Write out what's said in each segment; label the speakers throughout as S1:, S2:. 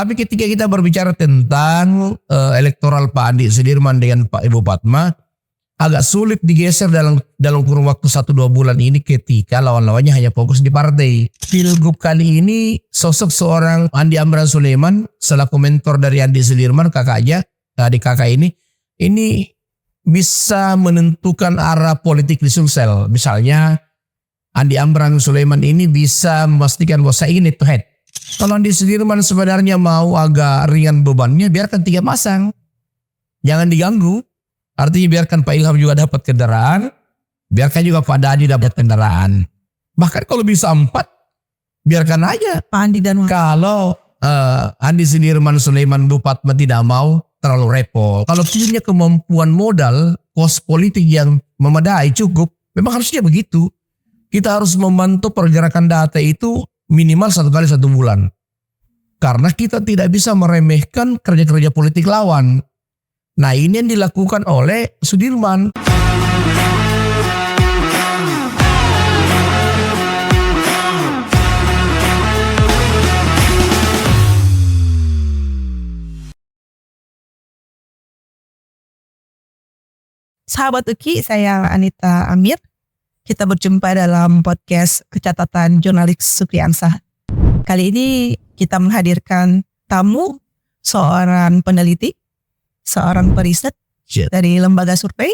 S1: Tapi ketika kita berbicara tentang elektoral Pak Andi Sudirman dengan Pak Ibu Fatma, agak sulit digeser dalam kurun waktu 1-2 bulan ini ketika lawan-lawannya hanya fokus di partai. Pilgub kali ini sosok seorang Andi Amran Sulaiman selaku mentor dari Andi Sudirman kakaknya, adik kakak ini bisa menentukan arah politik di Sulsel. Misalnya Andi Amran Sulaiman ini bisa memastikan bahwa saya ingin head to head. Kalau Andi Sudirman sebenarnya mau agak ringan bebannya, biarkan 3 pasang. Jangan diganggu. Artinya biarkan Pak Ilham juga dapat kendaraan, biarkan juga Pak Dadi dapat kendaraan. Bahkan kalau bisa 4, biarkan aja.
S2: Pak Andi dan
S1: kalau Andi Sudirman Sulaiman Bu Fatma tidak mau, terlalu repot. Kalau punya kemampuan modal, kos politik yang memadai cukup, memang harusnya begitu. Kita harus memantau pergerakan data itu minimal 1 kali 1 bulan. Karena kita tidak bisa meremehkan kerja-kerja politik lawan. Nah, ini yang dilakukan oleh Sudirman.
S2: Sahabat UKI, saya Anita Amir. Kita berjumpa dalam podcast Kecatatan Jurnalis Supriyansah. Kali ini kita menghadirkan tamu, seorang peneliti, seorang periset dari lembaga survei.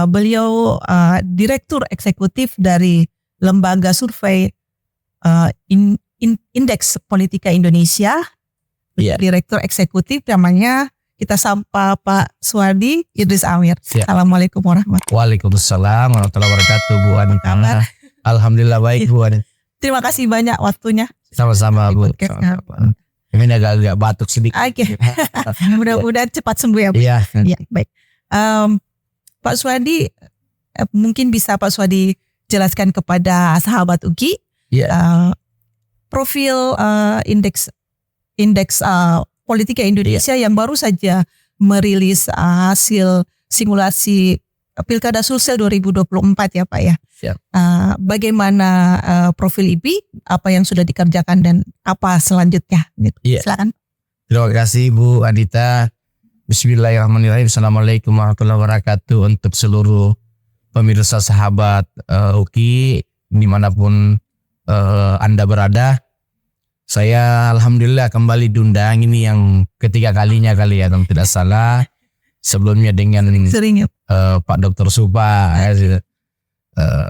S2: Beliau direktur eksekutif dari lembaga survei Indeks Politika Indonesia. Direktur eksekutif namanya, kita sapa Pak Suwardi Idris Amir. Assalamualaikum warahmatullahi wabarakatuh.
S1: Waalaikumsalam warahmatullahi wabarakatuh Bu Anita. Alhamdulillah baik Bu Anita.
S2: Terima kasih banyak waktunya.
S1: Sama-sama Bu. Ini agak batuk sedikit.
S2: Oke. Mudah-mudahan cepat sembuh ya Bu.
S1: Iya.
S2: Ya, baik. Pak Suwardi, mungkin bisa Pak Suwardi jelaskan kepada sahabat UKI profil indeks politika Indonesia yang baru saja merilis hasil simulasi Pilkada Sulsel 2024 ya Pak ya. Bagaimana profil IPI, apa yang sudah dikerjakan dan apa selanjutnya gitu. Silakan.
S1: Terima kasih Bu Anita. Bismillahirrahmanirrahim. Assalamualaikum warahmatullahi wabarakatuh untuk seluruh pemirsa sahabat UKI dimanapun Anda berada. Saya alhamdulillah kembali diundang, ini yang ketiga kalinya kali ya, kalau tidak salah. Sebelumnya dengan Pak Dr. Supa.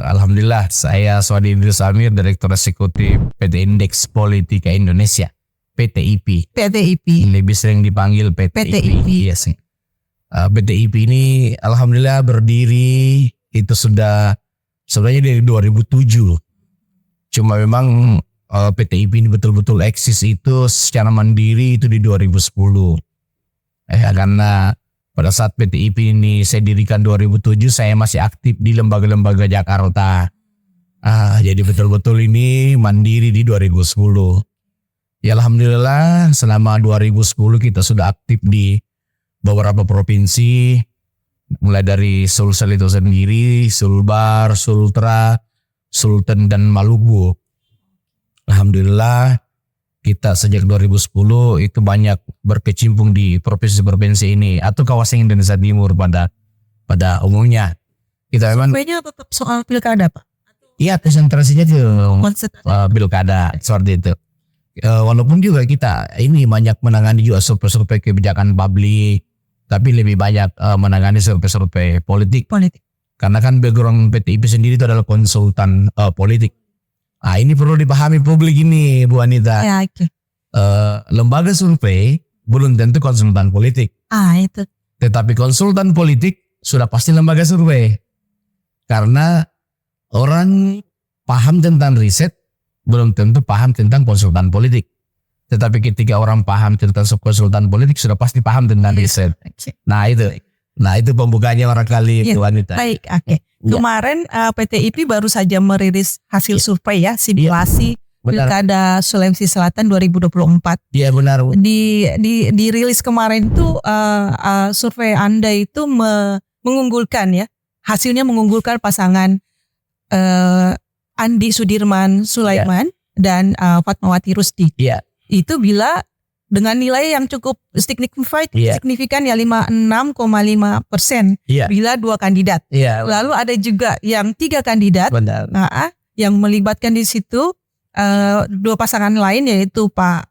S1: Alhamdulillah saya Suwardi Idris Amir, Direktur Eksekutif PT Indeks Politika Indonesia, PTIP. Lebih sering dipanggil PTIP. Yes. PTIP ini alhamdulillah berdiri itu sudah sebenarnya dari 2007. Cuma memang PTIP ini betul-betul eksis itu secara mandiri itu di 2010. Karena pada saat PTIP ini saya dirikan 2007, saya masih aktif di lembaga-lembaga Jakarta. Jadi betul-betul ini mandiri di 2010. Ya alhamdulillah selama 2010 kita sudah aktif di beberapa provinsi. Mulai dari Sulsel itu sendiri, Sulbar, Sultra, Sultan dan Maluku. Alhamdulillah kita sejak 2010 itu banyak berkecimpung di provinsi-provinsi ini atau kawasan Indonesia Timur pada umumnya. Kita memang
S2: surveinya tetap soal pilkada Pak?
S1: Iya, konsentrasinya itu pilkada seperti itu. Walaupun juga kita ini banyak menangani juga survei-survei kebijakan publik, tapi lebih banyak menangani survei-survei politik. Karena kan background PTIP sendiri itu adalah konsultan politik. Ini perlu dipahami publik ini Bu Anita. Lembaga survei belum tentu konsultan politik.
S2: Itu.
S1: Tetapi konsultan politik sudah pasti lembaga survei. Karena orang paham tentang riset belum tentu paham tentang konsultan politik. Tetapi ketika orang paham tentang konsultan politik sudah pasti paham tentang riset. Nah itu pembukanya barangkali Bu Anita.
S2: Baik, oke. Kemarin PTIP baru saja merilis hasil survei ya, simulasi Pilkada Sulawesi Selatan 2024.
S1: Iya benar.
S2: Dirilis kemarin itu survei Anda itu mengunggulkan ya, hasilnya mengunggulkan pasangan Andi Sudirman Sulaiman dan Fatmawati Rusdi. itu bila dengan nilai yang cukup signifikan ya 56,5%
S1: Iya.
S2: bila 2 kandidat.
S1: Iya.
S2: Lalu ada juga yang 3 kandidat.
S1: Benar.
S2: Yang melibatkan di situ 2 pasangan lain yaitu Pak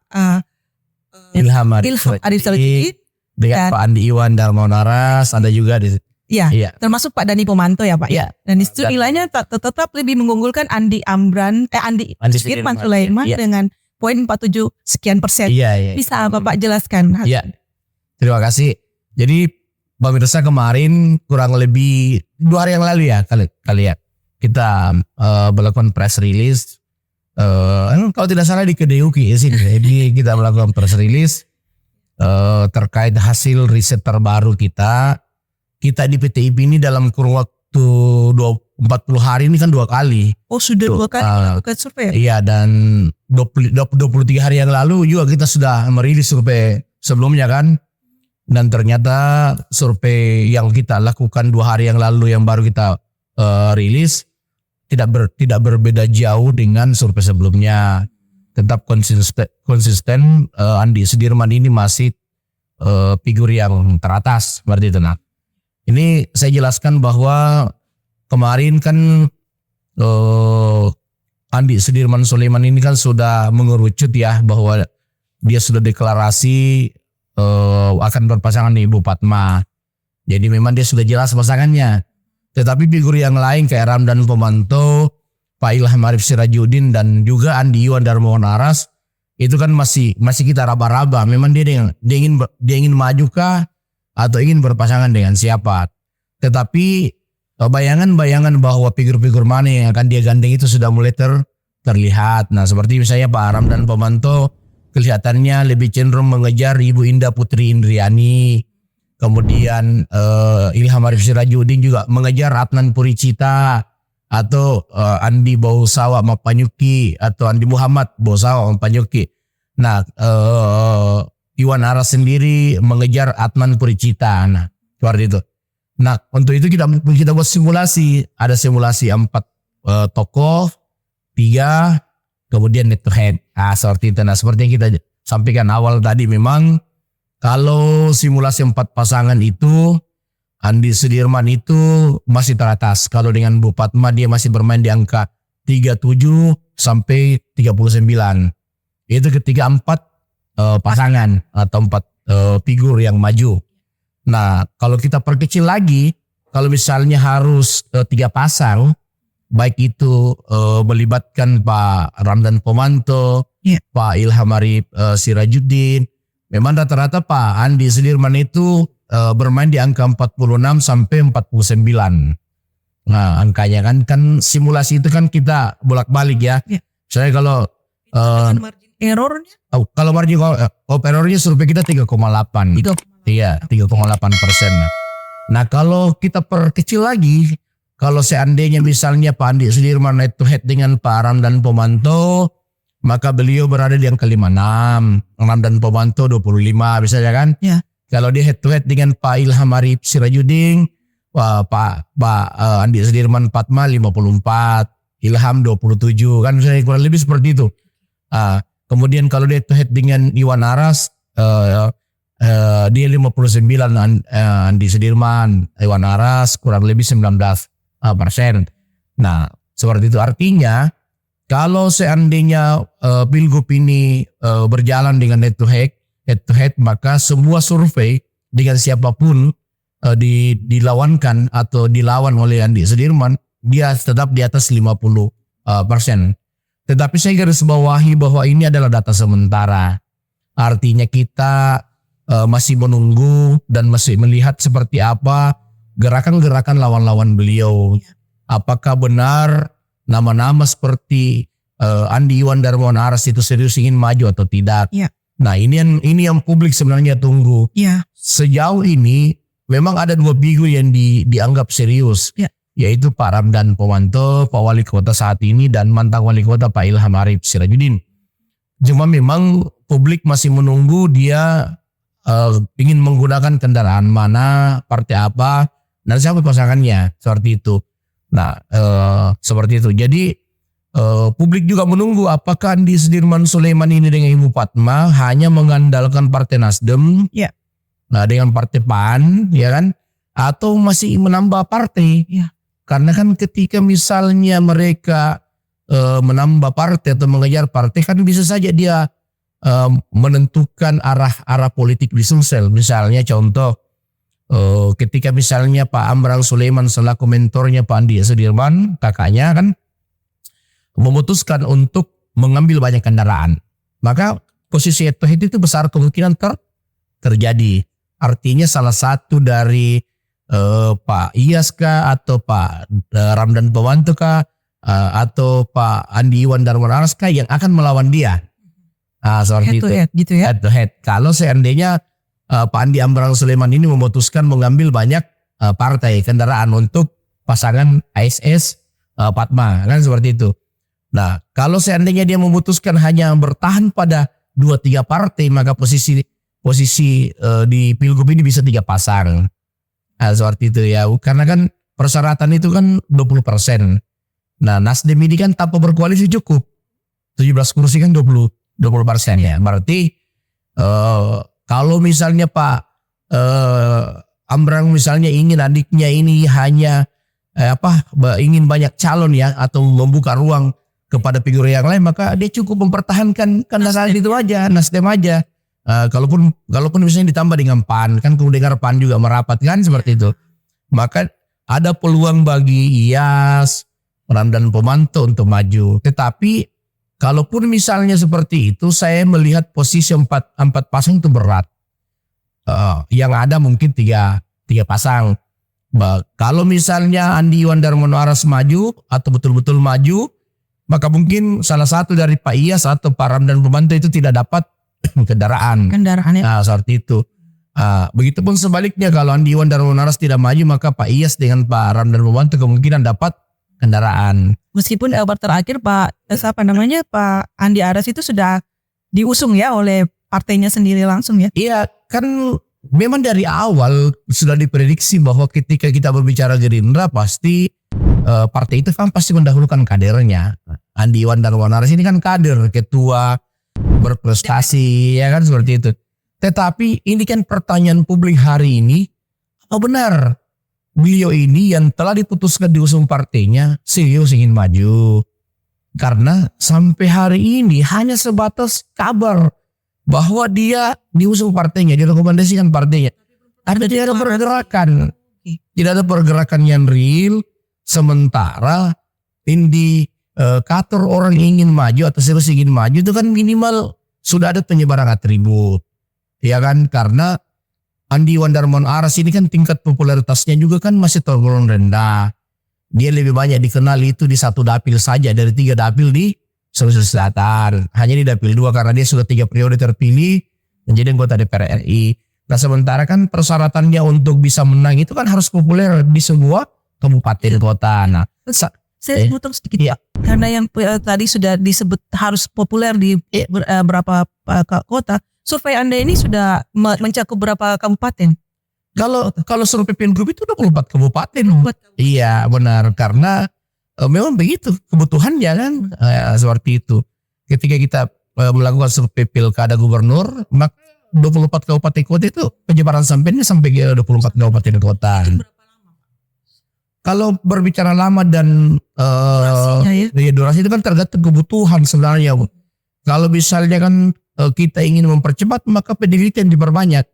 S1: Ilham
S2: Arif Sirajudin
S1: dengan Pak Andi Iwan Darmonaras, ada juga di
S2: Iya. Termasuk Pak Dani Pomanto ya Pak.
S1: Iya.
S2: Dan itu nilainya tetap lebih mengunggulkan Andi Sudirman Sulaiman dengan poin 47 sekian persen.
S1: Iya.
S2: Bisa Bapak jelaskan?
S1: Iya. Terima kasih. Jadi pemirsa, kemarin kurang lebih 2 hari yang lalu ya kali ya kita melakukan press release. Kalau tidak salah di KDUKI sini. Jadi kita melakukan press release terkait hasil riset terbaru kita di PTIP ini dalam kurun waktu 40 hari ini kan 2 kali.
S2: Oh, sudah 2 kali melakukan survei?
S1: Iya, dan 23 hari yang lalu juga kita sudah merilis survei sebelumnya kan. Dan ternyata survei yang kita lakukan 2 hari yang lalu yang baru kita rilis tidak berbeda jauh dengan survei sebelumnya. Tetap konsisten Andi Sudirman ini masih figur yang teratas seperti itu. Nah, ini saya jelaskan bahwa kemarin kan Andi Sudirman Sulaiman ini kan sudah mengerucut ya bahwa dia sudah deklarasi akan berpasangan dengan Ibu Fatma. Jadi memang dia sudah jelas pasangannya. Tetapi figur yang lain kayak Ramdan Pomanto, Pak Ilham Arif Sirajudin dan juga Andi Iwan Darmonaras itu kan masih kita raba-raba. Memang dia ingin maju kah atau ingin berpasangan dengan siapa. Tetapi bayangan-bayangan bahwa figur-figur mana yang akan dia gandeng itu sudah mulai terlihat. Nah, seperti misalnya Pak Ramdan Pomanto kelihatannya lebih cenderung mengejar Ibu Indah Putri Indriani. Kemudian Ilham Arif Sirajudin juga mengejar Adnan Puricita atau Andi Bausawa Mapanyuki atau Andi Muhammad Bausawa Mapanyuki. Nah, Iwan Aras sendiri mengejar Adnan Puricita. Nah, seperti itu. Nah, untuk itu kita buat simulasi. Ada simulasi 4 tokoh, 3, kemudian head to head. Seperti itu. Nah, seperti yang kita sampaikan awal tadi, memang kalau simulasi 4 pasangan itu Andi Sudirman itu masih teratas. Kalau dengan Bu Fatma dia masih bermain di angka 37 sampai 39. Itu ketika 4 pasangan atau 4 figur yang maju. Nah, kalau kita perkecil lagi, kalau misalnya harus 3 pasang, baik itu melibatkan Pak Ramdan Pomanto, Pak Ilham Arif Sirajudin, memang rata-rata Pak Andi Sudirman itu bermain di angka 46 sampai 49. Nah, angkanya kan simulasi itu kan kita bolak-balik ya. Saya kalau
S2: margin errornya?
S1: Kalau margin of errornya survei kita 3,8. Iya, 3,8%. Nah, kalau kita perkecil lagi, kalau seandainya misalnya Pak Andi Sudirman head to head dengan Pak Ramdan Pomanto, maka beliau berada di angka 56, Ramdan Pomanto 25 misalnya kan.
S2: Ya.
S1: Kalau dia head to head dengan Pak Ilham Arif Sirajudin, Pak Andi Sudirman Fatma 54, Ilham 27 kan, misalnya kurang lebih seperti itu. Kemudian kalau dia head to head dengan Iwan Aras, dia 59, Andi Sudirman, Iwan Aras kurang lebih 19%. Nah, seperti itu artinya kalau seandainya Pilgub ini berjalan dengan head to head, maka semua survei dengan siapapun dilawankan atau dilawan oleh Andi Sudirman, dia tetap di atas 50%. Tetapi saya garis bawahi bahwa ini adalah data sementara. Artinya kita masih menunggu dan masih melihat seperti apa gerakan-gerakan lawan-lawan beliau. Apakah benar nama-nama seperti Andi Iwan Darmonaras itu serius ingin maju atau tidak?
S2: Ya.
S1: Nah, ini yang publik sebenarnya tunggu.
S2: Ya.
S1: Sejauh ini memang ada 2 figur yang dianggap serius.
S2: Ya.
S1: Yaitu Pak Ramdan Pomanto, Pak Wali Kota saat ini, dan mantan Wali Kota Pak Ilham Arif Sirajudin. Cuma memang publik masih menunggu dia ingin menggunakan kendaraan mana, partai apa, dan siapa pasangannya, seperti itu. Nah, seperti itu. Jadi publik juga menunggu apakah Andi Sudirman Sulaiman ini dengan Ibu Fatma hanya mengandalkan Partai Nasdem,
S2: Ya.
S1: nah dengan Partai PAN, ya kan, atau masih menambah partai.
S2: Ya.
S1: Karena kan ketika misalnya mereka menambah partai atau mengejar partai, kan bisa saja dia menentukan arah politik di Sumsel. Misalnya contoh, ketika misalnya Pak Amran Sulaiman selaku mentornya Pak Andi Sudirman, kakaknya kan memutuskan untuk mengambil banyak kendaraan, maka posisi itu besar kemungkinan terjadi. Artinya salah satu dari Pak Iyas kah, atau Pak Ramdan Pomanto kah, atau Pak Andi Iwan Darman Aras kah yang akan melawan dia. Seperti
S2: Head to
S1: itu.
S2: head gitu ya.
S1: Head to head. Kalau seandainya Pak Andi Amran Sulaiman ini memutuskan mengambil banyak partai kendaraan untuk pasangan ASS Fatma, kan seperti itu. Nah, kalau seandainya dia memutuskan hanya bertahan pada 2-3 partai, maka posisi di Pilgub ini bisa 3 pasang. Seperti itu ya. Karena kan persyaratan itu kan 20%. Nah, Nasdem ini kan tanpa berkoalisi cukup 17 kursi kan 20% ya. Berarti kalau misalnya Pak Amran misalnya ingin adiknya ini hanya ingin banyak calon ya, atau membuka ruang kepada figur yang lain, maka dia cukup mempertahankan kendaraan itu aja, Nasdem aja. Kalaupun misalnya ditambah dengan PAN, kan kemudian PAN juga merapat kan seperti itu. Maka ada peluang bagi Iyas, Ramdan Pomanto untuk maju. Tetapi kalaupun misalnya seperti itu, saya melihat posisi 4 pasang itu berat. Yang ada mungkin 3 pasang. Kalau misalnya Andi Iwan Darmono Aras maju atau betul-betul maju, maka mungkin salah satu dari Pak Iyas atau Pak Ramdan Pomanto itu tidak dapat kendaraannya. Nah, seperti itu. Begitupun sebaliknya, kalau Andi Iwan Darmono Aras tidak maju, maka Pak Iyas dengan Pak Ramdan Pomanto kemungkinan dapat kendaraan.
S2: Meskipun terakhir Pak Andi Aras itu sudah diusung ya oleh partainya sendiri langsung ya.
S1: Iya, kan memang dari awal sudah diprediksi bahwa ketika kita berbicara Gerindra pasti partai itu kan pasti mendahulukan kadernya. Andi Iwan Darmono Aras ini kan kader, ketua berprestasi ya kan seperti itu. Tetapi ini kan pertanyaan publik hari ini, apa benar beliau ini yang telah diputuskan diusung partainya serius ingin maju? Karena sampai hari ini hanya sebatas kabar bahwa dia diusung partainya, direkomendasikan partainya. Tidak ada pergerakan. Tidak ada pergerakan yang real. Sementara indikator orang ingin maju atau serius ingin maju itu kan minimal sudah ada penyebaran atribut. Ya kan, karena Andi Iwan Darmono Aras ini kan tingkat popularitasnya juga kan masih tergolong rendah. Dia lebih banyak dikenal itu di 1 dapil saja dari 3 dapil di Sulawesi Selatan. Hanya di dapil 2 karena dia sudah 3 periode terpilih menjadi anggota DPR RI. Nah, sementara kan persyaratannya untuk bisa menang itu kan harus populer di sebuah kabupaten kota. Nah,
S2: saya potong sedikit ya. Karena yang tadi sudah disebut harus populer di berapa kota. Survei Anda ini sudah mencakup berapa kabupaten?
S1: Kalau survei Pilgub itu 24 kabupaten. Iya benar, karena memang begitu kebutuhannya kan seperti itu. Ketika kita melakukan survei pilkada gubernur, maka 24 kabupaten kota itu penyebaran sampainya sampai ke 24 kabupaten kota. Kalau berbicara lama dan durasi itu kan tergantung kebutuhan sebenarnya. Kalau misalnya kan kita ingin mempercepat, maka penelitian diperbanyak.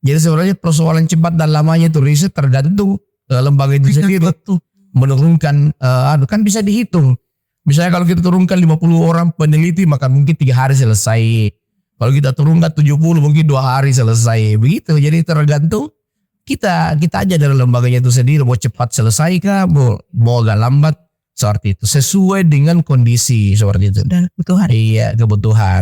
S1: Jadi sebenarnya persoalan cepat dan lamanya itu riset tergantung lembaga itu sendiri menurunkan, kan bisa dihitung. Misalnya kalau kita turunkan 50 orang peneliti, maka mungkin 3 hari selesai. Kalau kita turunkan 70 mungkin 2 hari selesai. Begitu. Jadi tergantung kita aja dari lembaganya itu sendiri mau cepat selesai kah, mau agak lambat, seperti itu. Sesuai dengan kondisi seperti itu.
S2: Dan kebutuhan.
S1: Iya, kebutuhan.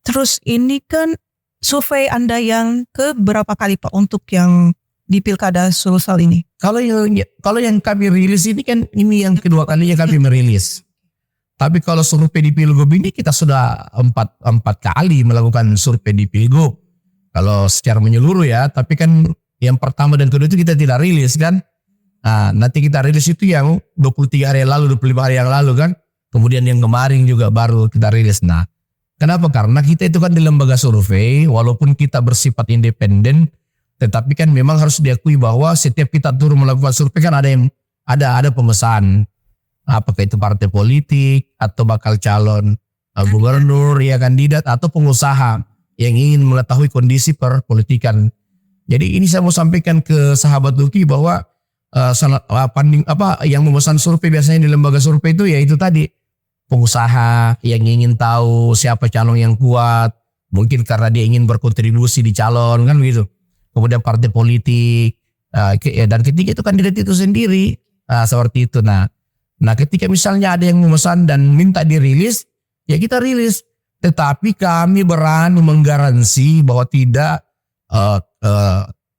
S2: Terus ini kan survei Anda yang ke berapa kali Pak untuk yang di Pilkada Sulsel ini?
S1: Kalau yang kami rilis ini kan ini yang kedua kalinya kami merilis. Tapi kalau survei di Pilgub ini kita sudah 4 kali melakukan survei di Pilgub. Kalau secara menyeluruh ya, tapi kan yang pertama dan kedua itu kita tidak rilis kan. Nah, nanti kita rilis itu yang 23 hari yang lalu, 25 hari yang lalu kan. Kemudian yang kemarin juga baru kita rilis. Nah, kenapa? Karena kita itu kan di lembaga survei, walaupun kita bersifat independen, tetapi kan memang harus diakui bahwa setiap kita turun melakukan survei kan ada pemesan. Apakah itu partai politik atau bakal calon gubernur, ya kandidat atau pengusaha yang ingin mengetahui kondisi perpolitikan. Jadi ini saya mau sampaikan ke sahabat Luki bahwa yang memesan survei biasanya di lembaga survei itu ya itu tadi pengusaha yang ingin tahu siapa calon yang kuat, mungkin karena dia ingin berkontribusi di calon kan begitu. Kemudian partai politik dan ketiga itu kandidat itu sendiri seperti itu. Nah ketika misalnya ada yang memesan dan minta dirilis, ya kita rilis. Tetapi kami berani menggaransi bahwa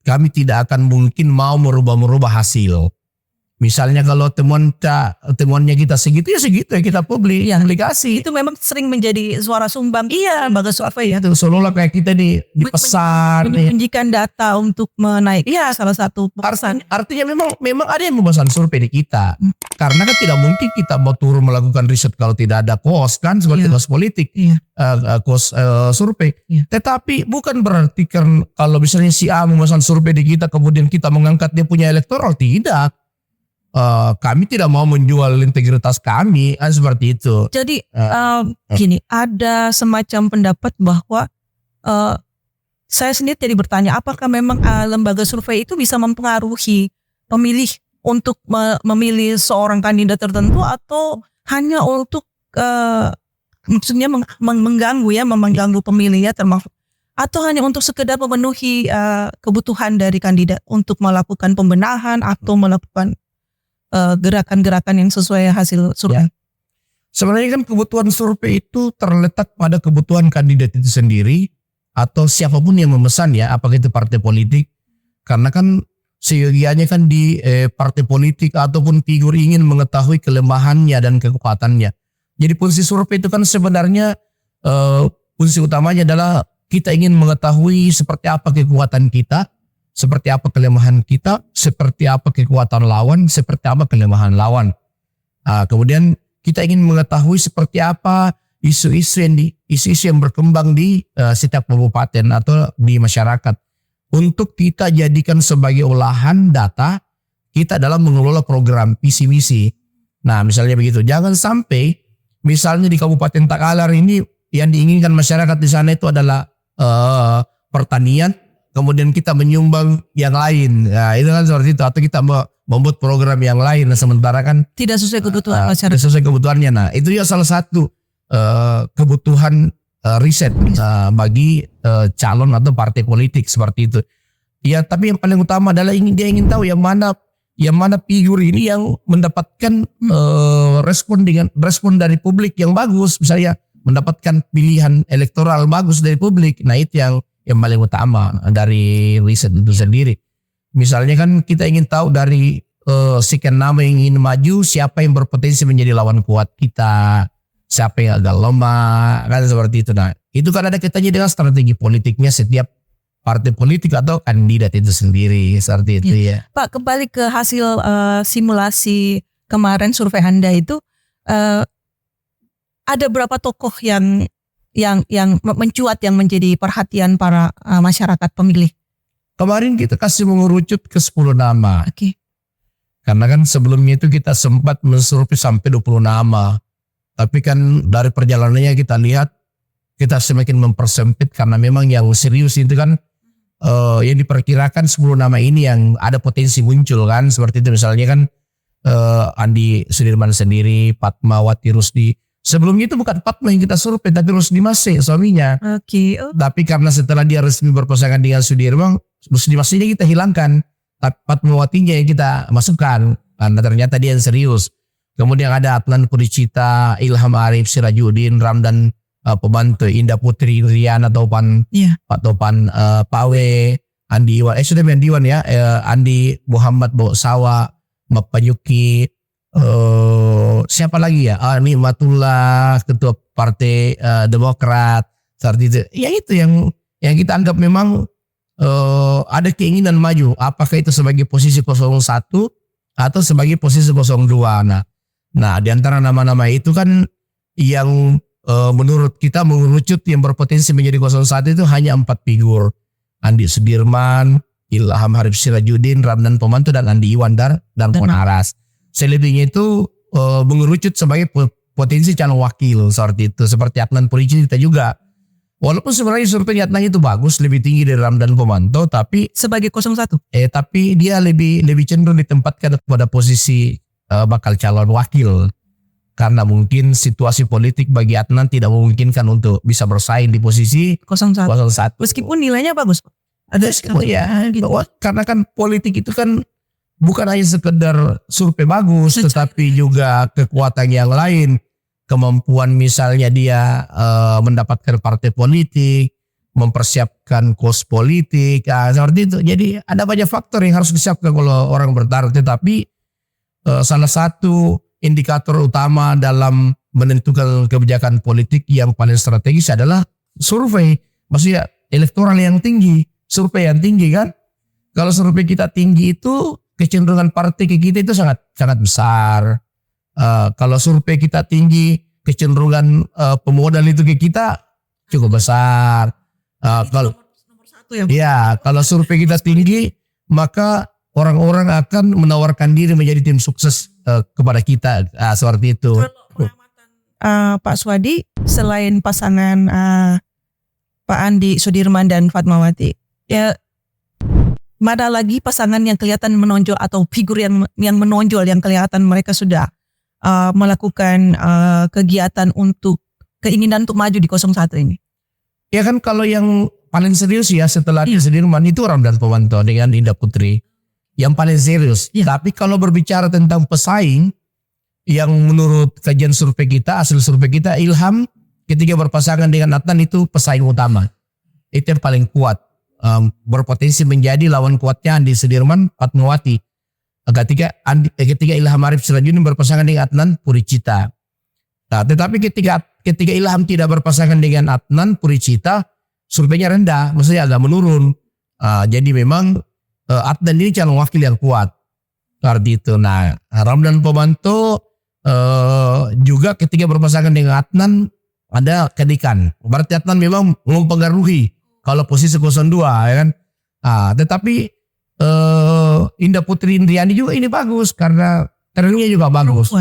S1: kami tidak akan mungkin mau merubah hasil. Misalnya kalau temuannya kita segitu ya kita publikasi.
S2: Itu memang sering menjadi suara sumbang. Iya, lembaga survei ya.
S1: Itu seolah-olah kayak kita dipesan.
S2: Menunjukkan data untuk menaik. Iya, salah satu pesan.
S1: Artinya memang ada yang memesan survei di kita. Karena kan tidak mungkin kita mau turun melakukan riset kalau tidak ada cost kan seperti cost politik, cost survei. Tetapi bukan berarti kan kalau misalnya si A memesan survei di kita kemudian kita mengangkat dia punya elektoral, tidak. Kami tidak mau menjual integritas kami seperti itu.
S2: Jadi gini, ada semacam pendapat bahwa saya sendiri jadi bertanya, apakah memang lembaga survei itu bisa mempengaruhi pemilih untuk memilih seorang kandidat tertentu atau hanya untuk maksudnya mengganggu pemilih ya termasuk, atau hanya untuk sekedar memenuhi kebutuhan dari kandidat untuk melakukan pembenahan atau melakukan gerakan-gerakan yang sesuai hasil survei.
S1: Sebenarnya kan kebutuhan survei itu terletak pada kebutuhan kandidat itu sendiri atau siapapun yang memesan ya, apakah itu partai politik. Karena kan seyogianya kan di partai politik ataupun figur ingin mengetahui kelemahannya dan kekuatannya. Jadi fungsi survei itu kan sebenarnya fungsi utamanya adalah kita ingin mengetahui seperti apa kekuatan kita, seperti apa kelemahan kita, seperti apa kekuatan lawan, seperti apa kelemahan lawan. Kemudian kita ingin mengetahui seperti apa isu-isu yang berkembang di setiap kabupaten atau di masyarakat. Untuk kita jadikan sebagai olahan data kita dalam mengelola program visi misi. Nah misalnya begitu, jangan sampai misalnya di Kabupaten Takalar ini yang diinginkan masyarakat di sana itu adalah pertanian, kemudian kita menyumbang yang lain. Nah, itu kan seperti itu. Atau kita membuat program yang lain. Nah, sementara kan
S2: tidak sesuai kebutuhan masyarakat.
S1: Tidak sesuai kebutuhannya. Nah itu ya salah satu kebutuhan riset bagi calon atau partai politik seperti itu. Ya tapi yang paling utama adalah dia ingin tahu yang mana figur ini yang mendapatkan respon dari publik yang bagus. Misalnya mendapatkan pilihan elektoral bagus dari publik. Nah itu yang paling utama dari riset itu sendiri. Misalnya kan kita ingin tahu dari sekian nama yang ingin maju, siapa yang berpotensi menjadi lawan kuat kita, siapa yang agak lemah, kan seperti itu. Nah itu kan ada kaitannya dengan strategi politiknya setiap partai politik atau kandidat itu sendiri, seperti itu ya.
S2: Pak, kembali ke hasil simulasi kemarin survei Anda itu, ada berapa tokoh yang mencuat yang menjadi perhatian para masyarakat pemilih?
S1: Kemarin kita kasih mengerucut ke 10 nama.
S2: Oke.
S1: Karena kan sebelumnya itu kita sempat mensurvei sampai 20 nama. Tapi kan dari perjalanannya kita lihat kita semakin mempersempit karena memang yang serius itu kan yang diperkirakan 10 nama ini yang ada potensi muncul kan. Seperti itu misalnya kan Andi Sudirman sendiri, Fatmawati Rusdi. Sebelumnya itu bukan Fatma yang kita survei tapi Rusdi Masih suaminya.
S2: Oke.
S1: Tapi karena setelah dia resmi berpasangan dengan Sudirman, Rusdi Masihnya kita hilangkan. Tapi Fatmawatinya yang kita masukkan karena ternyata dia yang serius. Kemudian ada Adnan Puricita, Ilham Arif, Sirajuddin, Ramdan pembantu, Indah Putri, Riana Topan, Pak Topan, Pawe, Andi Iwan, sudah Andi Iwan ya, Andi Muhammad Boksawa, Mapanyuki, siapa lagi ya? Ini Matullah, Ketua Partai Demokrat, seperti itu. Ya itu yang kita anggap memang ada keinginan maju. Apakah itu sebagai posisi 01 atau sebagai posisi 02. Nah di antara nama-nama itu kan yang menurut kita mengerucut yang berpotensi menjadi 01 itu hanya 4 figur. Andi Sudirman, Ilham Harif Sirajuddin, Ramdan Pomanto, dan Andi Iwan dan Puan Aras. Selebihnya itu mengerucut sebagai potensi calon wakil seperti itu. Seperti Adnan Puricita juga. Walaupun sebenarnya survei Adnan itu bagus, lebih tinggi dari Ramdan Pomanto, tapi
S2: Sebagai 01.
S1: Tapi dia lebih cenderung ditempatkan pada posisi bakal calon wakil. Karena mungkin situasi politik bagi Adnan tidak memungkinkan untuk bisa bersaing di posisi
S2: 01.
S1: 01.
S2: Meskipun nilainya bagus. Ada
S1: ya, karena kan politik itu kan bukan hanya sekedar survei bagus, tetapi juga kekuatan yang lain, kemampuan misalnya dia mendapatkan partai politik, mempersiapkan kos politik, seperti itu. Jadi ada banyak faktor yang harus disiapkan kalau orang bertarung. Tetapi salah satu indikator utama dalam menentukan kebijakan politik yang paling strategis adalah survei, maksudnya elektoral yang tinggi, survei yang tinggi kan. Kalau survei kita tinggi itu kecenderungan partai ke kita itu sangat besar. Kalau survei kita tinggi, kecenderungan pemodal itu ke kita cukup besar. Kalau kalau survei kita tinggi, maka orang-orang akan menawarkan diri menjadi tim sukses kepada kita, seperti itu.
S2: Pak Swadi, selain pasangan Pak Andi Sudirman dan Fatmawati, ya mana lagi pasangan yang kelihatan menonjol atau figur yang menonjol yang kelihatan mereka sudah melakukan kegiatan untuk keinginan untuk maju di 01 ini?
S1: Ya kan kalau yang paling serius ya setelah Sudirman itu Ramdan Pomanto dengan Indah Putri. Yang paling serius. Tapi kalau berbicara tentang pesaing, yang menurut kajian survei kita, hasil survei kita, Ilham ketika berpasangan dengan Adnan itu pesaing utama. Itu yang paling kuat. Berpotensi menjadi lawan kuatnya Andi Sudirman, Fatmawati. Ketika Ilham Harif Sirajuddin berpasangan dengan Adnan Puricita. Nah, tetapi ketika Ilham tidak berpasangan dengan Adnan Puricita, surveinya rendah, maksudnya agak menurun. Jadi memang Adnan ini calon wakil yang kuat. Seperti itu. Nah, Ramdan Pomanto juga ketika berpasangan dengan Adnan ada kedikan. Berarti Adnan memang mempengaruhi kalau posisi 02 ya kan. Tetapi Indah Putri Indriani juga ini bagus karena trennya juga bagus.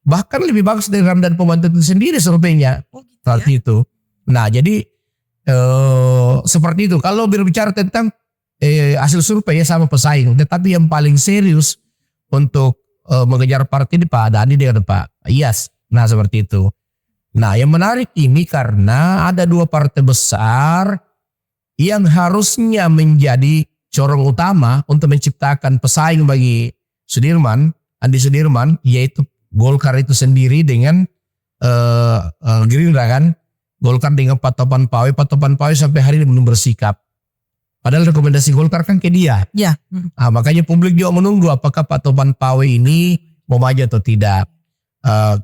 S1: Bahkan lebih bagus dari Ramdan Pomanto itu sendiri surveinya. Seperti itu. Nah, jadi seperti itu. Kalau berbicara tentang hasil survei ya sama pesaing, tetapi yang paling serius untuk mengejar partai di Pak Dhani dengan Pak Iyas. Nah seperti itu. Nah yang menarik ini karena ada 2 partai besar yang harusnya menjadi corong utama untuk menciptakan pesaing bagi Andi Sudirman, yaitu Golkar itu sendiri dengan Gerindra kan. Golkar dengan Pak Topan Pawe sampai hari ini belum bersikap. Padahal rekomendasi Golkar kan ke dia.
S2: Ya.
S1: Makanya publik juga menunggu apakah Pak Topan Pawe ini mau maju atau tidak.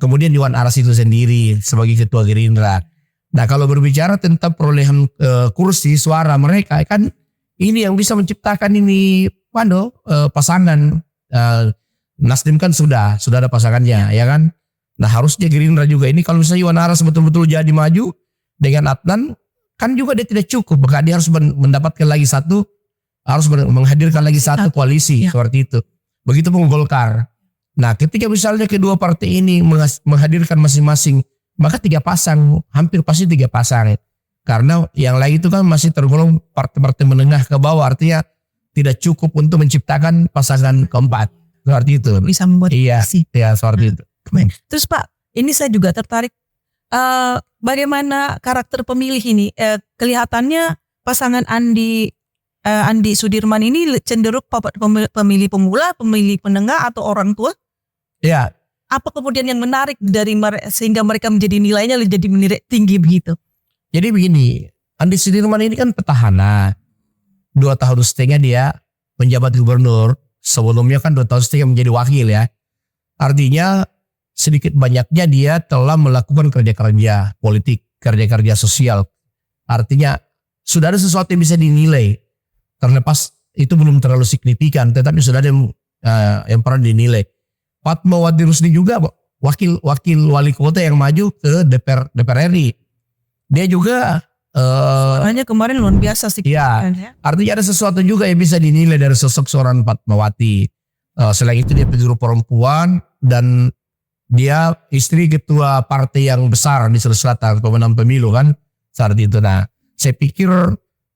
S1: Kemudian Iwan Aras itu sendiri sebagai ketua Gerindra. Nah kalau berbicara tentang perolehan kursi suara mereka kan ini yang bisa menciptakan ini pasangan. Nasdem kan sudah ada pasangannya ya kan. Nah harusnya Gerindra juga ini kalau misalnya Iwan Aras betul-betul jadi maju dengan Adnan, kan juga dia tidak cukup, maka dia harus mendapatkan lagi harus menghadirkan lagi satu koalisi seperti itu. Begitupun Golkar. Nah ketika misalnya kedua partai ini menghadirkan masing-masing, maka 3 pasang, hampir pasti 3 pasang. Karena yang lain itu kan masih tergolong partai-partai menengah ke bawah, artinya tidak cukup untuk menciptakan pasangan keempat. Seperti itu.
S2: Bisa membuat
S1: koalisi. Iya, seperti itu.
S2: Terus Pak, ini saya juga tertarik. Bagaimana karakter pemilih ini? Kelihatannya pasangan Andi Sudirman ini cenderung pemilih pemula, pemilih penengah atau orang tua?
S1: Ya.
S2: Apa kemudian yang menarik dari sehingga mereka menjadi nilainya jadi menilai tinggi begitu?
S1: Jadi begini, Andi Sudirman ini kan petahana. 2,5 tahun dia menjabat gubernur. Sebelumnya kan 2,5 tahun menjadi wakil ya. Artinya sedikit banyaknya dia telah melakukan kerja-kerja politik, kerja-kerja sosial. Artinya sudah ada sesuatu yang bisa dinilai. Terlepas itu belum terlalu signifikan, tetapi sudah ada yang pernah dinilai. Fatmawati Rusdi juga wakil wali kota yang maju ke DPR RI. Dia juga
S2: Hanya kemarin luar biasa sih.
S1: Iya. Artinya ada sesuatu juga yang bisa dinilai dari sosok seorang Fatmawati. Selain itu dia figur perempuan dan dia istri ketua partai yang besar di Sulawesi Selatan, pemenang pemilu kan saat itu. Nah, saya pikir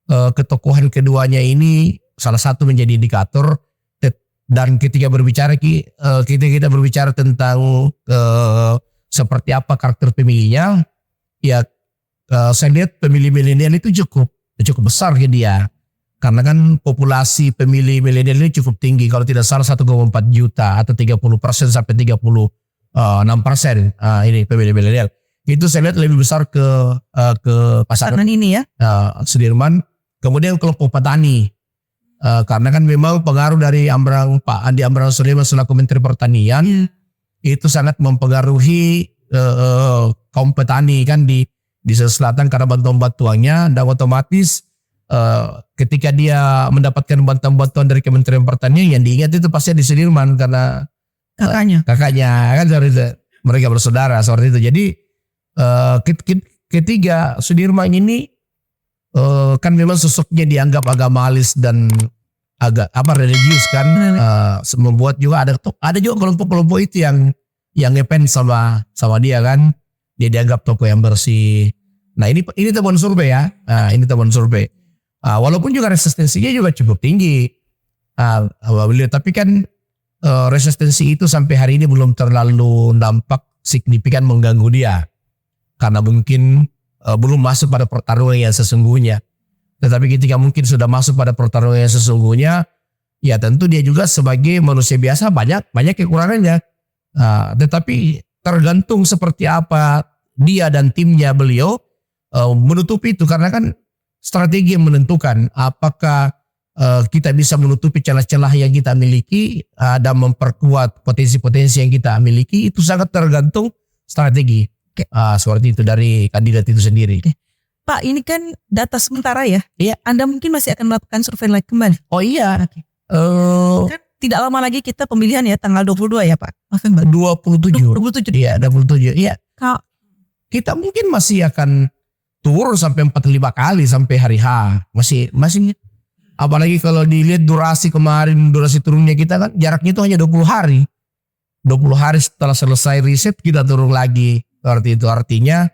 S1: ketokohan keduanya ini salah satu menjadi indikator. Dan ketika berbicara kita berbicara tentang seperti apa karakter pemilihnya, ya saya lihat pemilih milenial itu cukup besar ke dia. Karena kan populasi pemilih milenial ini cukup tinggi. Kalau tidak salah 1,4 juta atau 30% sampai 36% ini pemilih milenial. Itu saya lihat lebih besar ke pasangan
S2: ini ya.
S1: Sudirman. Kemudian kelompok petani. Karena kan memang pengaruh dari Pak Andi Amran Sulaiman selaku Menteri Pertanian itu sangat mempengaruhi kaum petani kan di Sulawesi Selatan karena bantuan-bantuannya, dan otomatis ketika dia mendapatkan bantuan-bantuan dari Kementerian Pertanian yang diingat itu pasti di Sudirman karena kakaknya kan mereka bersaudara seperti itu. Jadi ketiga Sudirman ini kan memang sosoknya dianggap agamalis dan agak religius kan, membuat juga ada juga kelompok-kelompok itu yang ngefans sama dia kan. Dia dianggap tokoh yang bersih. Nah ini temuan survei ya. Ini temuan survei. Walaupun juga resistensinya juga cukup tinggi. Tapi kan resistensi itu sampai hari ini belum terlalu nampak signifikan mengganggu dia. Karena mungkin belum masuk pada pertarungan yang sesungguhnya. Tetapi ketika mungkin sudah masuk pada pertarungan yang sesungguhnya, ya tentu dia juga sebagai manusia biasa banyak kekurangannya. Tetapi tergantung seperti apa dia dan timnya beliau menutupi itu, karena kan strategi yang menentukan apakah kita bisa menutupi celah-celah yang kita miliki dan memperkuat potensi-potensi yang kita miliki, itu sangat tergantung strategi. Seperti itu dari kandidat itu sendiri.
S2: Pak, ini kan data sementara ya?
S1: Iya.
S2: Anda mungkin masih akan melakukan survei lagi kembali?
S1: Oh iya.
S2: Kan tidak lama lagi kita pemilihan ya, tanggal 22 ya Pak?
S1: 27. Iya, 27. Iya. Kita mungkin masih akan turun sampai 45 kali sampai hari H. Masih apalagi kalau dilihat durasi turunnya kita kan jaraknya itu hanya 20 hari. 20 hari setelah selesai riset kita turun lagi. Seperti itu artinya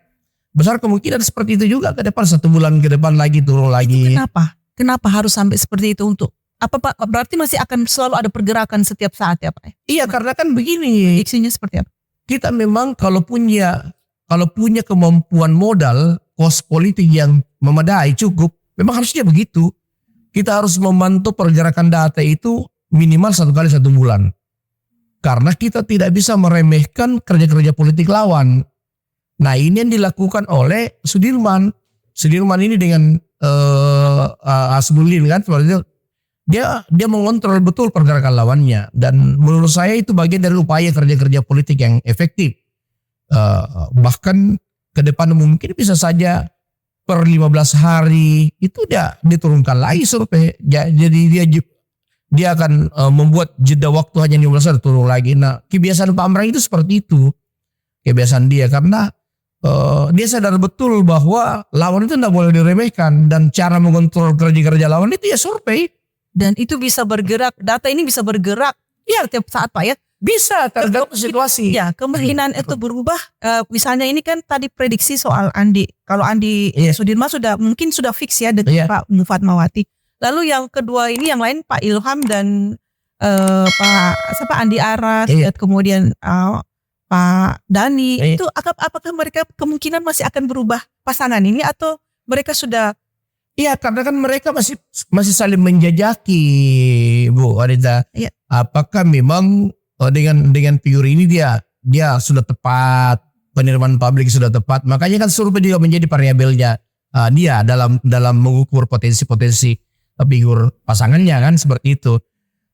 S1: besar kemungkinan seperti itu juga ke depan, 1 bulan ke depan lagi turun lagi.
S2: Kenapa harus sampai seperti itu untuk apa Pak? Berarti masih akan selalu ada pergerakan setiap saat ya Pak?
S1: Iya, karena kan begini.
S2: Prediksinya seperti apa?
S1: Kita memang kalau punya kemampuan modal, kos politik yang memadai cukup, memang harusnya begitu. Kita harus memantau pergerakan data itu minimal 1 kali 1 bulan. Karena kita tidak bisa meremehkan kerja-kerja politik lawan. Nah ini yang dilakukan oleh Sudirman. Sudirman ini dengan Asmulin kan seperti itu. Dia mengontrol betul pergerakan lawannya. Dan menurut saya itu bagian dari upaya kerja-kerja politik yang efektif. Bahkan ke depan mungkin bisa saja per 15 hari itu dia diturunkan lagi survei. Jadi dia akan membuat jeda waktu hanya 15 hari turun lagi. Nah kebiasaan Pak Amran itu seperti itu. Kebiasaan dia karena dia sadar betul bahwa lawan itu tidak boleh diremehkan, dan cara mengontrol kerja-kerja lawan itu ya survei.
S2: Dan itu bisa bergerak, data ini bisa bergerak ya setiap saat Pak ya.
S1: Bisa tergantung situasi.
S2: Ya kemungkinan itu berubah. Misalnya ini kan tadi prediksi soal Andi. Kalau Andi Sudirman mungkin sudah fix ya dengan Pak Fatmawati. Lalu yang kedua ini yang lain Pak Ilham dan Pak Andi Aras, kemudian Pak Dani, itu apakah mereka kemungkinan masih akan berubah pasangan ini atau mereka sudah?
S1: Iya, karena kan mereka masih saling menjajaki, Bu Anita. Iya. Apakah memang dengan figur ini dia sudah tepat, penerimaan publik sudah tepat. Makanya kan survei juga menjadi variabelnya dia dalam mengukur potensi figur pasangannya kan seperti itu.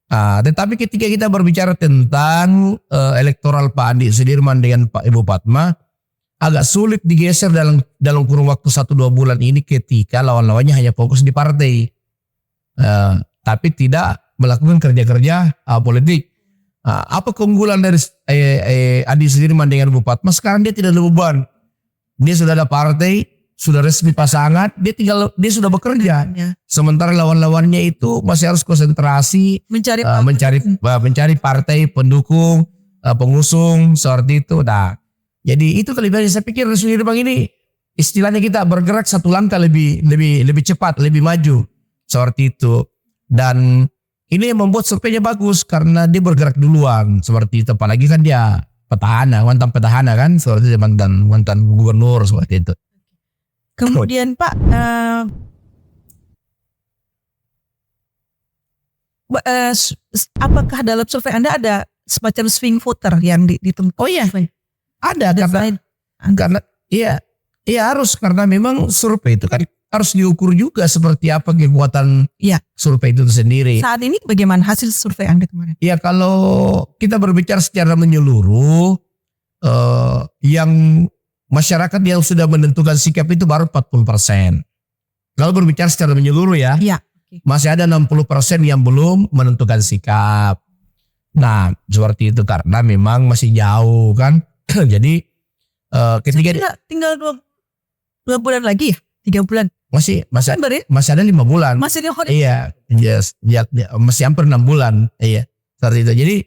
S1: Tetapi ketika kita berbicara tentang elektoral Pak Andi Sudirman dengan Pak Ibu Fatma, agak sulit digeser dalam kurun waktu 1-2 bulan ini ketika lawan-lawannya hanya fokus di partai, tapi tidak melakukan kerja-kerja politik. Apa keunggulan dari Andi Sudirman dengan Bu Fatma? Sekarang dia tidak ada beban. Dia sudah ada partai, sudah resmi pasangan, dia sudah bekerja. Sementara lawan-lawannya itu masih harus konsentrasi mencari partai pendukung, pengusung seperti itu. Nah, jadi itu kelebihan. Saya pikir Sudirman ini istilahnya kita bergerak satu langkah lebih cepat, lebih maju seperti itu. Dan ini yang membuat surveinya bagus karena dia bergerak duluan seperti itu. Apalagi kan dia mantan petahana kan, seperti itu, mantan gubernur seperti itu.
S2: Kemudian Pak, apakah dalam survei Anda ada semacam swing voter yang ditemukan? Oh iya, ada karena iya harus, karena memang survei itu kan harus diukur juga seperti apa kekuatan survei itu sendiri. Saat ini bagaimana hasil survei Anda kemarin?
S1: Ya, kalau kita berbicara secara menyeluruh, yang masyarakat yang sudah menentukan sikap itu baru 40%. Kalau berbicara secara menyeluruh ya, masih ada 60% yang belum menentukan sikap. Nah, seperti itu karena memang masih jauh kan. Jadi ketika
S2: tinggal 2 bulan lagi ya? 3 bulan?
S1: Masih ada 5 bulan.
S2: Masih di
S1: Iya, masih hampir 6 bulan. Iya, seperti itu. Jadi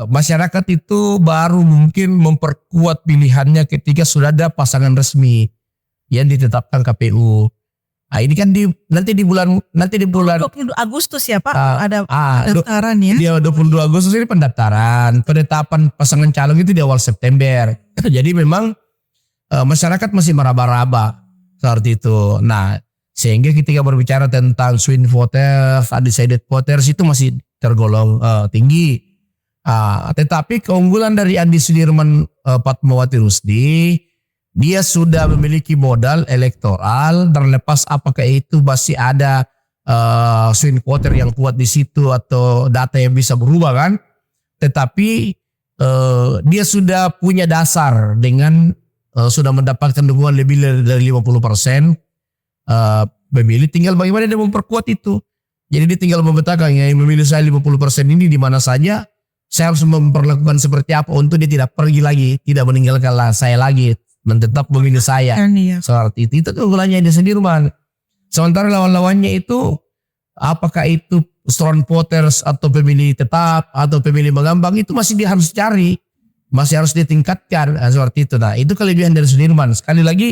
S1: masyarakat itu baru mungkin memperkuat pilihannya ketika sudah ada pasangan resmi yang ditetapkan KPU. Nah, ini kan nanti di bulan
S2: 20 Agustus ya Pak, ada pendaftaran ya.
S1: Dia 22 Agustus ini pendaftaran, penetapan pasangan calon itu di awal September. Jadi memang masyarakat masih meraba-raba seperti itu. Nah, sehingga ketika berbicara tentang swing voters, undecided voters itu masih tergolong tinggi. Tetapi keunggulan dari Andi Sudirman Fatmawati Rusdi, dia sudah memiliki modal elektoral, terlepas apakah itu masih ada swing voter yang kuat di situ atau data yang bisa berubah kan. Tetapi dia sudah punya dasar dengan sudah mendapatkan dukungan lebih dari 50% pemilih. Tinggal bagaimana dia memperkuat itu. Jadi dia tinggal memetakan yang memilih saya 50% ini di mana saja. Saya harus memperlakukan seperti apa untuk dia tidak pergi lagi, tidak meninggalkan saya lagi, dan tetap memilih saya. Seperti itu. Itu keunggulannya dia sendiri, man. Sementara lawan-lawannya itu, apakah itu strong voters atau pemilih tetap atau pemilih mengambang, itu masih dia harus cari. Masih harus ditingkatkan seperti itu. Nah, itu kelebihan dari Sudirman. Sekali lagi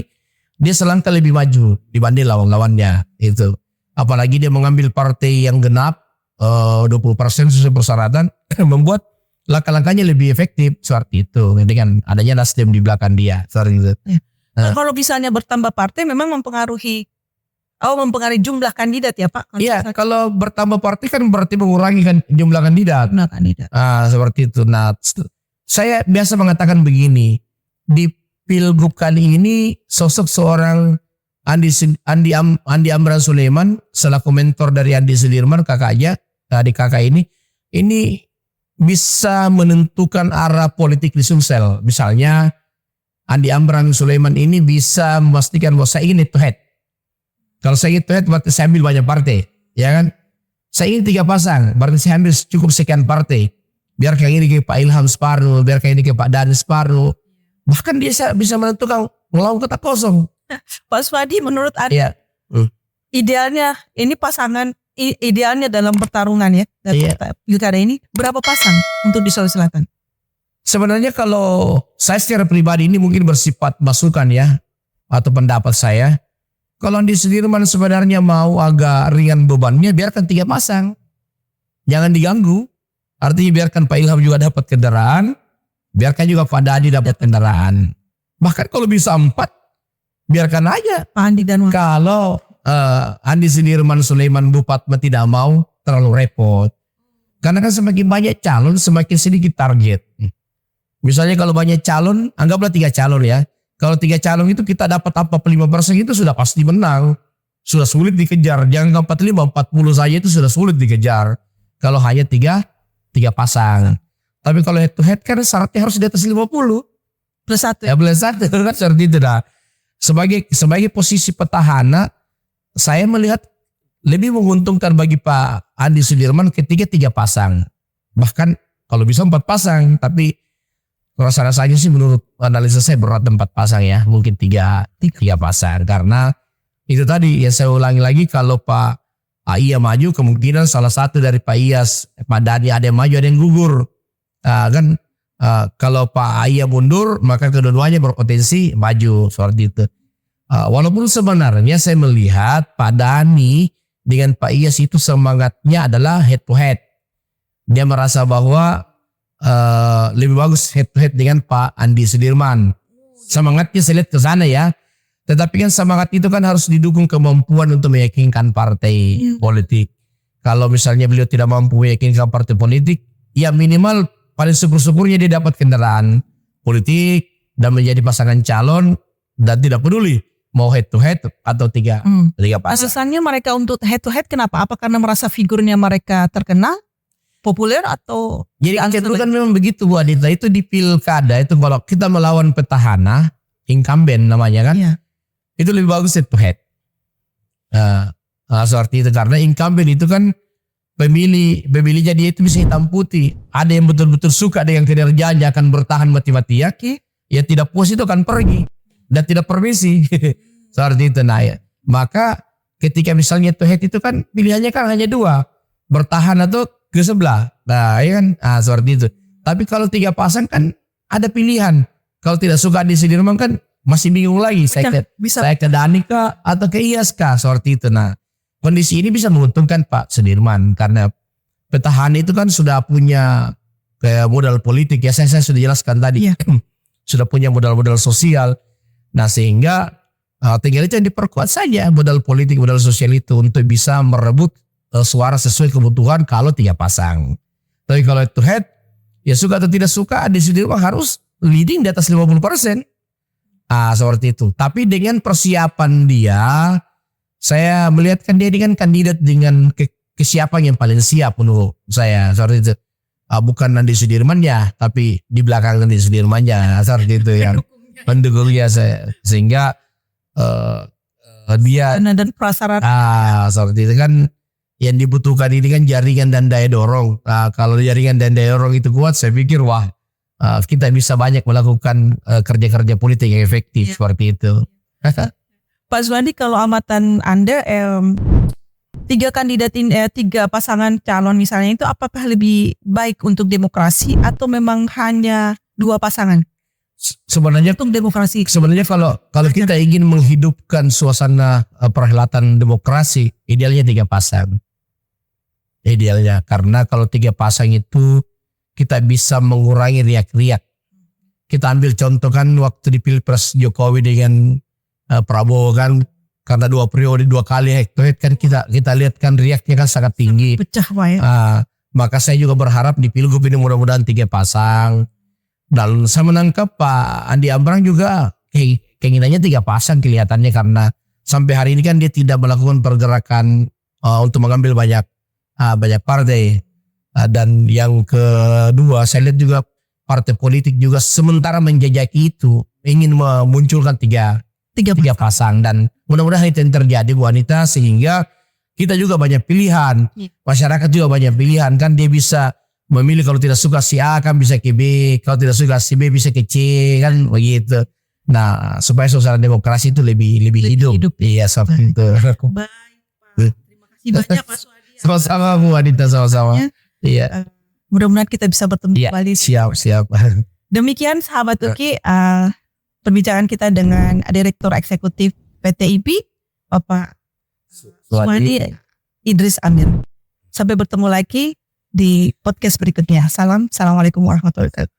S1: dia selangkah lebih maju dibanding lawan-lawannya itu. Apalagi dia mengambil partai yang genap 20% sesuai persyaratan, membuat langkah-langkahnya lebih efektif seperti itu dengan adanya Nasdem di belakang dia seperti itu.
S2: Kalau misalnya bertambah partai memang mempengaruhi jumlah kandidat ya Pak?
S1: Iya, kalau bertambah partai kan berarti mengurangi kan jumlah kandidat. Seperti itu. Nah, saya biasa mengatakan begini, di Pilgub kali ini sosok seorang Andi Amran Sulaiman selaku mentor dari Andi Sudirman kakaknya, adik kakak ini bisa menentukan arah politik di Sumsel. Misalnya Andi Amran Sulaiman ini bisa memastikan bahwa saya ingin head to head. Kalau saya ingin head to head berarti saya ambil banyak partai, ya kan? Saya ingin 3 pasang, berarti saya ambil cukup sekian partai. Biar kayak ini ke Pak Ilham separuh, biar kayak ini ke Pak Dhani separuh. Bahkan dia bisa menentukan melawan kotak kosong.
S2: Pak Swadi, menurut Anda idealnya ini pasangan idealnya dalam pertarungan ya dalam pilkada ini berapa pasang untuk di Sulawesi Selatan?
S1: Sebenarnya kalau saya secara pribadi ini mungkin bersifat masukan ya atau pendapat saya. Kalau Andi Sudirman sebenarnya mau agak ringan bebannya, biarkan 3 pasang. Jangan diganggu. Artinya biarkan Pak Ilham juga dapat kendaraan, biarkan juga Pak Dhani dapat kendaraan. Bahkan kalau bisa 4, biarkan aja.
S2: Pak Andi dan
S1: kalau Andi Sudirman Sulaiman Bu Fatma tidak mau, terlalu repot. Karena kan semakin banyak calon, semakin sedikit target. Misalnya kalau banyak calon, anggaplah 3 calon ya. Kalau 3 calon itu kita dapat 45% itu sudah pasti menang. Sudah sulit dikejar. Jangan 45, 40 saja itu sudah sulit dikejar. Kalau hanya 3 pasang. Tapi kalau head to head kan syaratnya harus di atas 50.
S2: Plus 1.
S1: Ya plus 1 kan seperti itu dah. Sebagai posisi petahana, saya melihat lebih menguntungkan bagi Pak Andi Sudirman ketika 3 pasang. Bahkan kalau bisa 4 pasang, tapi rasa-rasanya sih menurut analisa saya berat 4 pasang ya, mungkin 3 pasang. Karena itu tadi ya, saya ulangi lagi, kalau Pak Iya maju kemungkinan salah satu dari Pak Iyas, Pak Dhani ada yang maju ada yang gugur. Kalau Pak Iya mundur maka kedua-duanya berpotensi maju seperti itu. Walaupun sebenarnya saya melihat Pak Dhani dengan Pak Iyas itu semangatnya adalah head to head. Dia merasa bahwa lebih bagus head to head dengan Pak Andi Sudirman. Semangatnya saya lihat ke sana ya. Tetapi kan semangat itu kan harus didukung kemampuan untuk meyakinkan partai politik. Kalau misalnya beliau tidak mampu meyakinkan partai politik, ya minimal paling syukur-syukurnya dia dapat kendaraan politik dan menjadi pasangan calon dan tidak peduli mau head to head atau tiga pasang.
S2: Alasannya mereka untuk head to head kenapa? Apa karena merasa figurnya mereka terkenal, populer atau?
S1: Jadi cenderung kan memang begitu Bu Adita, itu di pilkada itu kalau kita melawan petahana, incumbent namanya kan, itu lebih bagus head to head. Seperti itu karena incumbent itu kan pemilihnya dia itu bisa hitam putih. Ada yang betul-betul suka dengan kinerjanya akan bertahan mati-matian. Ya tidak puas itu akan pergi dan tidak permisi. Seperti itu nah ya. Maka ketika misalnya to head itu kan pilihannya kan hanya 2, bertahan atau ke sebelah. Nah ya kan, seperti itu. Tapi kalau 3 pasang kan ada pilihan. Kalau tidak suka di Sudirman kan masih bingung lagi. Saya ke Dhani kah atau ke Iyas kah, seperti itu. Nah kondisi ini bisa menguntungkan Pak Sudirman karena petahana itu kan sudah punya kayak modal politik ya, saya sudah jelaskan tadi. Sudah punya modal-modal sosial. Nah sehingga tinggal itu yang diperkuat saja modal politik, modal sosial itu untuk bisa merebut suara sesuai kebutuhan kalau 3 pasang. Tapi kalau head to head, ya suka atau tidak suka, Andi Sudirman harus leading di atas 50%. Seperti itu. Tapi dengan persiapan dia, saya melihatkan dia dengan kandidat dengan kesiapan yang paling siap menurut saya. Seperti itu. Bukan Andi Sudirman ya, tapi di belakang Andi Sudirman ya, seperti itu yang pendukungnya saya. Sehingga dia
S2: dan prasyarat.
S1: Seperti itu kan yang dibutuhkan ini kan jaringan dan daya dorong. Kalau jaringan dan daya dorong itu kuat, saya pikir kita bisa banyak melakukan kerja-kerja politik yang efektif seperti itu.
S2: Pak Suwandi, kalau amatan Anda 3 kandidat ini, 3 pasangan calon misalnya itu apakah lebih baik untuk demokrasi atau memang hanya 2 pasangan?
S1: Sebenarnya
S2: untuk demokrasi.
S1: Sebenarnya kalau kita ingin menghidupkan suasana perhelatan demokrasi, idealnya 3 pasang. Idealnya karena kalau 3 pasang itu kita bisa mengurangi riak-riak. Kita ambil contoh kan waktu di Pilpres Jokowi dengan Prabowo kan, karena 2 periode 2 kali head to head kan kita lihat kan riaknya kan sangat tinggi.
S2: Pecah Pak ya.
S1: Maka saya juga berharap di Pilgub ini mudah-mudahan 3 pasang. Dan saya menangkap Pak Andi Ambrang juga keinginannya 3 pasang kelihatannya karena sampai hari ini kan dia tidak melakukan pergerakan untuk mengambil banyak partai. Dan yang kedua saya lihat juga partai politik juga sementara menjajaki itu ingin memunculkan tiga pasang dan mudah-mudahan itu yang terjadi Bu Anita sehingga kita juga banyak pilihan, masyarakat juga banyak pilihan kan, dia bisa memilih kalau tidak suka si A kan bisa ke B, kalau tidak suka si B bisa ke C kan begitu. Nah supaya suasana demokrasi itu lebih hidup. Iya seperti itu.
S2: Baik Pak, terima kasih banyak Pak Suwandi.
S1: Sama-sama Bu Anita, sama-sama. Iya.
S2: Mudah-mudahan kita bisa bertemu kembali.
S1: Siap.
S2: Demikian sahabat UKI, perbincangan kita dengan Direktur Eksekutif PT IP Bapak Suwandi Idris Amir. Sampai bertemu lagi di podcast berikutnya. Assalamualaikum warahmatullahi wabarakatuh.